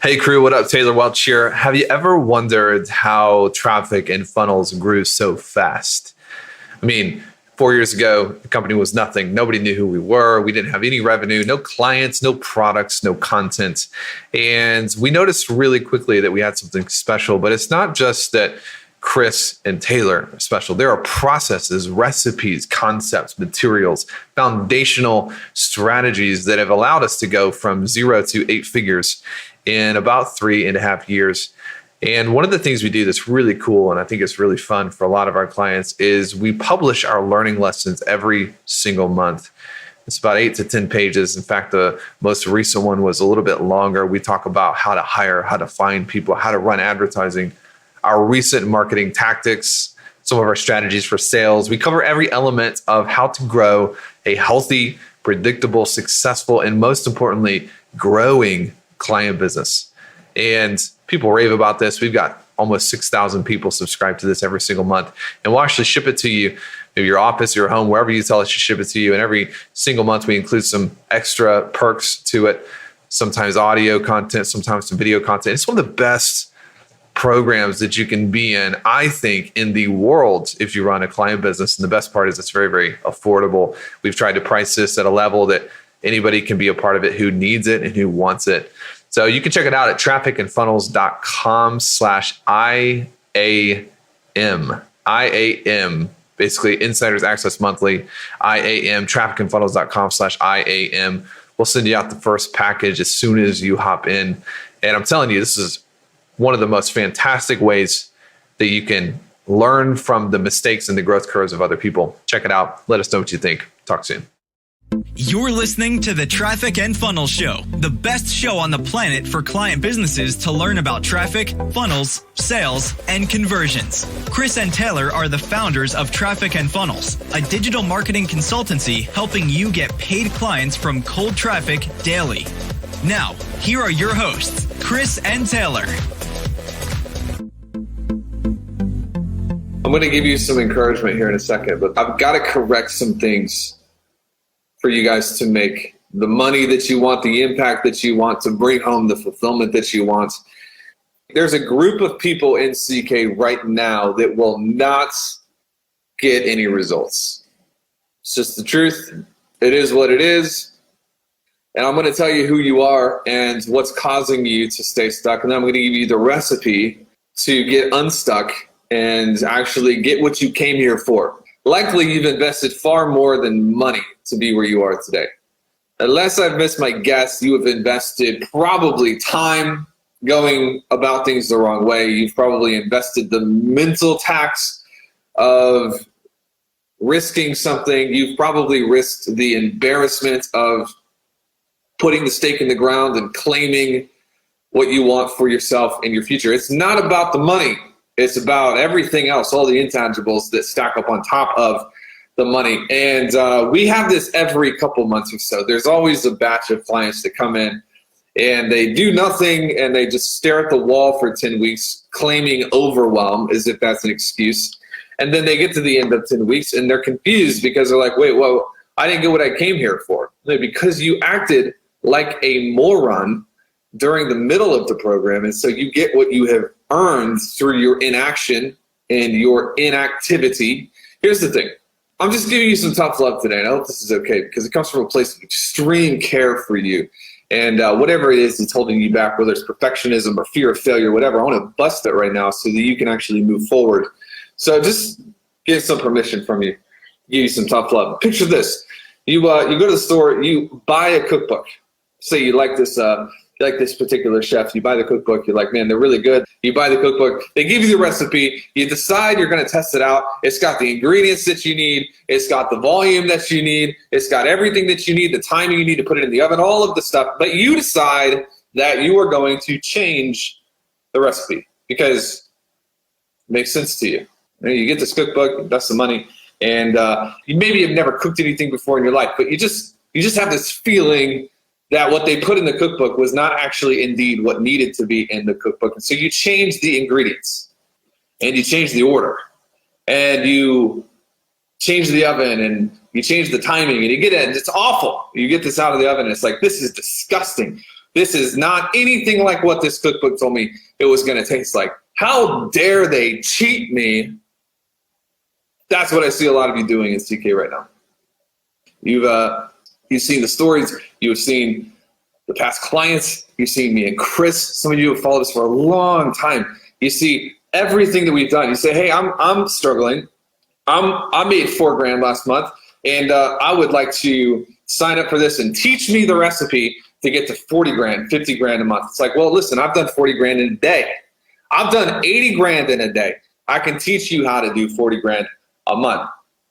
Hey crew, what up? Taylor Welch here. Have you ever wondered how traffic and funnels grew so fast? I mean, 4 years ago, the company was nothing. Nobody knew who we were. We didn't have any revenue, no clients, no products, no content. And we noticed really quickly that we had something special, but it's not just that Chris and Taylor are special. There are processes, recipes, concepts, materials, foundational strategies that have allowed us to go from 0 to 8 figures in about 3.5 years. And one of the things we do that's really cool, and I think it's really fun for a lot of our clients, is we publish our learning lessons every single month. It's about 8 to 10 pages. In fact, the most recent one was a little bit longer. We talk about how to hire, how to find people, how to run advertising, our recent marketing tactics, some of our strategies for sales. We cover every element of how to grow a healthy, predictable, successful, and most importantly, growing client business. And people rave about this. We've got almost 6,000 people subscribe to this every single month. And we'll actually ship it to you, maybe your office, your home, wherever you tell us to ship it to you. And every single month, we include some extra perks to it, sometimes audio content, sometimes some video content. It's one of the best programs that you can be in, I think, in the world if you run a client business. And the best part is it's very, very affordable. We've tried to price this at a level that anybody can be a part of it who needs it and who wants it. So you can check it out at trafficandfunnels.com/IAM. IAM, basically Insiders Access Monthly, IAM, trafficandfunnels.com/IAM. We'll send you out the first package as soon as you hop in. And I'm telling you, this is one of the most fantastic ways that you can learn from the mistakes and the growth curves of other people. Check it out. Let us know what you think. Talk soon. You're listening to the Traffic and Funnels Show, the best show on the planet for client businesses to learn about traffic, funnels, sales, and conversions. Chris and Taylor are the founders of Traffic and Funnels, a digital marketing consultancy helping you get paid clients from cold traffic daily. Now, here are your hosts, Chris and Taylor. I'm going to give you some encouragement here in a second, but I've got to correct some things for you guys to make the money that you want, the impact that you want, to bring home the fulfillment that you want. There's a group of people in CK right now that will not get any results. It's just the truth. It is what it is. And I'm going to tell you who you are and what's causing you to stay stuck. And then I'm going to give you the recipe to get unstuck and actually get what you came here for. Likely you've invested far more than money to be where you are today. Unless I've missed my guess, you have invested probably time going about things the wrong way. You've probably invested the mental tax of risking something. You've probably risked the embarrassment of putting the stake in the ground and claiming what you want for yourself and your future. It's not about the money. It's about everything else, all the intangibles that stack up on top of the money. And we have this every couple months or so. There's always a batch of clients that come in and they do nothing and they just stare at the wall for 10 weeks, claiming overwhelm as if that's an excuse. And then they get to the end of 10 weeks and they're confused because they're like, wait, well, I didn't get what I came here for. Because you acted like a moron during the middle of the program. And so you get what you have earned through your inaction and your inactivity. Here's the thing. I'm just giving you some tough love today, and I hope this is okay because it comes from a place of extreme care for you. And whatever it is that's holding you back, whether it's perfectionism or fear of failure, whatever, I want to bust it right now so that you can actually move forward. So just get some permission from you, give you some tough love. Picture this. You go to the store, you buy a cookbook. Say you like this particular chef, you buy the cookbook, you're like, man, they're really good. You buy the cookbook, they give you the recipe, you decide you're going to test it out. It's got the ingredients that you need, it's got the volume that you need, it's got everything that you need, the timing you need to put it in the oven, all of the stuff. But you decide that you are going to change the recipe because it makes sense to you. You get this cookbook, invest the money, and you maybe have never cooked anything before in your life, but you just have this feeling that what they put in the cookbook was not actually indeed what needed to be in the cookbook. And so you change the ingredients and you change the order and you change the oven and you change the timing and you get it and it's awful. You get this out of the oven and it's like, this is disgusting. This is not anything like what this cookbook told me it was going to taste like. How dare they cheat me? That's what I see a lot of you doing in CK right now. You've seen the stories. You've seen the past clients. You've seen me and Chris. Some of you have followed us for a long time. You see everything that we've done. You say, hey, I'm struggling. I made $4,000 last month, and I would like to sign up for this and teach me the recipe to get to $40,000, $50,000 a month. It's like, well, listen, I've done $40,000 in a day. I've done $80,000 in a day. I can teach you how to do $40,000 a month.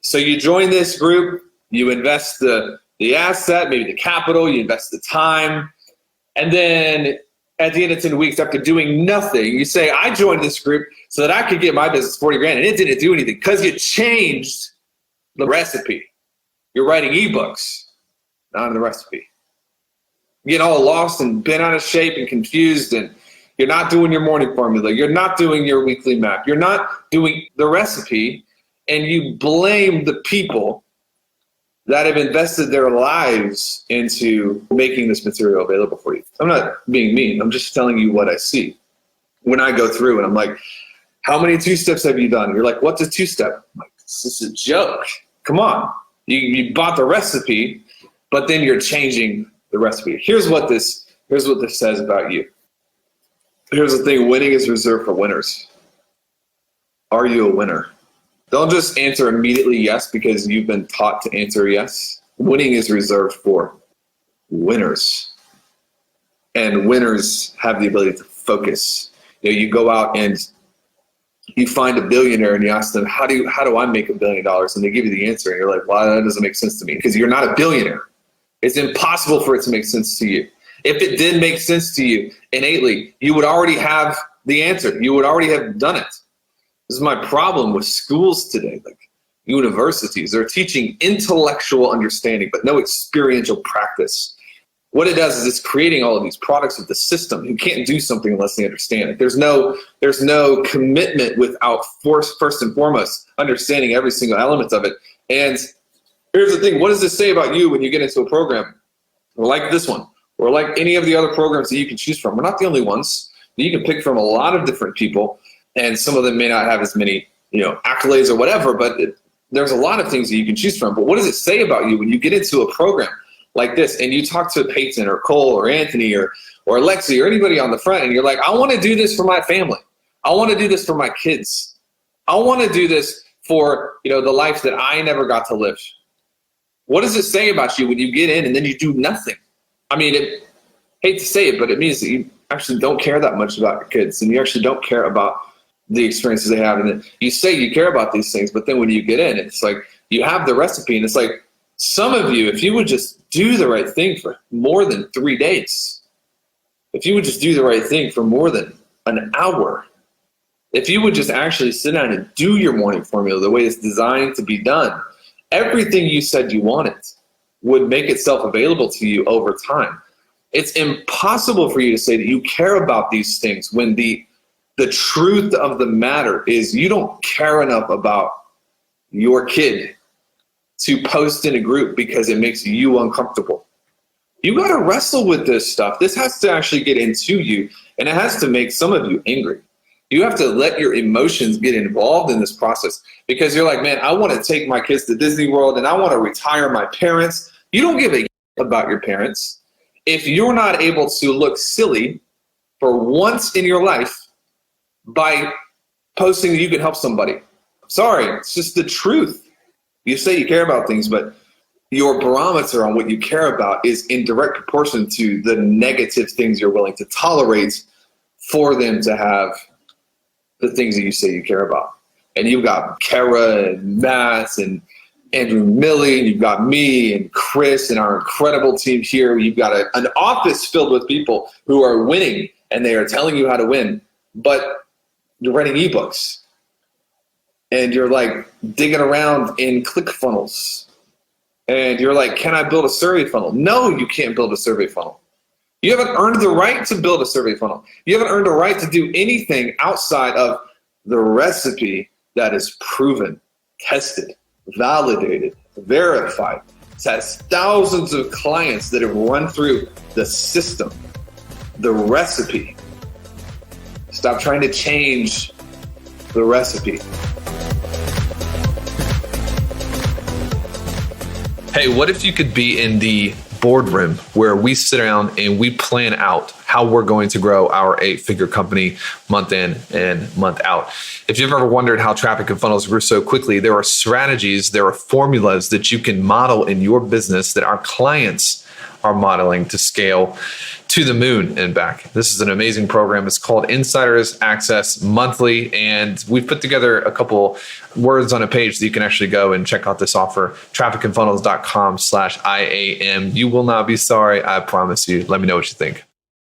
So you join this group, you invest the asset, maybe the capital, you invest the time, and then at the end of 10 weeks, after doing nothing, you say, I joined this group so that I could get my business $40,000, and it didn't do anything because you changed the recipe. You're writing ebooks, not in the recipe. You get all lost and bent out of shape and confused, and you're not doing your morning formula. You're not doing your weekly map. You're not doing the recipe, and you blame the people that have invested their lives into making this material available for you. I'm not being mean. I'm just telling you what I see. When I go through and I'm like, how many 2-steps have you done? You're like, what's a 2-step? I'm like, this is a joke. Come on. You bought the recipe, but then you're changing the recipe. Here's what this says about you. Here's the thing. Winning is reserved for winners. Are you a winner? Don't just answer immediately yes because you've been taught to answer yes. Winning is reserved for winners. And winners have the ability to focus. You go out and you find a billionaire and you ask them, how do I make $1 billion? And they give you the answer and you're like, well, that doesn't make sense to me because you're not a billionaire. It's impossible for it to make sense to you. If it did make sense to you innately, you would already have the answer. You would already have done it. This is my problem with schools today, like universities. They're teaching intellectual understanding, but no experiential practice. What it does is it's creating all of these products of the system who can't do something unless they understand it. There's no commitment without first and foremost understanding every single element of it. And here's the thing. What does this say about you when you get into a program like this one or like any of the other programs that you can choose from? We're not the only ones. You can pick from a lot of different people. And some of them may not have as many, accolades or whatever, but there's a lot of things that you can choose from. But what does it say about you when you get into a program like this and you talk to Peyton or Cole or Anthony or Lexi or anybody on the front and you're like, I want to do this for my family. I want to do this for my kids. I want to do this for, the life that I never got to live. What does it say about you when you get in and then you do nothing? I mean, hate to say it, but it means that you actually don't care that much about your kids and you actually don't care about the experiences they have. And then you say you care about these things, but then when you get in, it's like you have the recipe and it's like some of you, if you would just do the right thing for more than 3 days, if you would just do the right thing for more than an hour, if you would just actually sit down and do your morning formula the way it's designed to be done, everything you said you wanted would make itself available to you over time. It's impossible for you to say that you care about these things when the truth of the matter is you don't care enough about your kid to post in a group because it makes you uncomfortable. You got to wrestle with this stuff. This has to actually get into you, and it has to make some of you angry. You have to let your emotions get involved in this process because you're like, man, I want to take my kids to Disney World and I want to retire my parents. You don't give a about your parents. If you're not able to look silly for once in your life by posting that you can help somebody. Sorry, it's just the truth. You say you care about things, but your barometer on what you care about is in direct proportion to the negative things you're willing to tolerate for them to have the things that you say you care about. And you've got Kara and Matt and Andrew Milley, and you've got me and Chris and our incredible team here. You've got an office filled with people who are winning and they are telling you how to win, but you're writing ebooks and you're like digging around in ClickFunnels and you're like, can I build a survey funnel? No, you can't build a survey funnel. You haven't earned the right to build a survey funnel. You haven't earned the right to do anything outside of the recipe that is proven, tested, validated, verified. It has thousands of clients that have run through the system. the recipe. Stop trying to change the recipe. Hey, what if you could be in the boardroom where we sit down and we plan out how we're going to grow our 8-figure company month in and month out? If you've ever wondered how traffic and funnels grew so quickly, there are strategies, there are formulas that you can model in your business that our clients are modeling to scale to the moon and back. This is an amazing program. It's called Insiders Access Monthly, and we've put together a couple words on a page that you can actually go and check out this offer, trafficandfunnels.com/IAM. You will not be sorry, I promise you. Let me know what you think.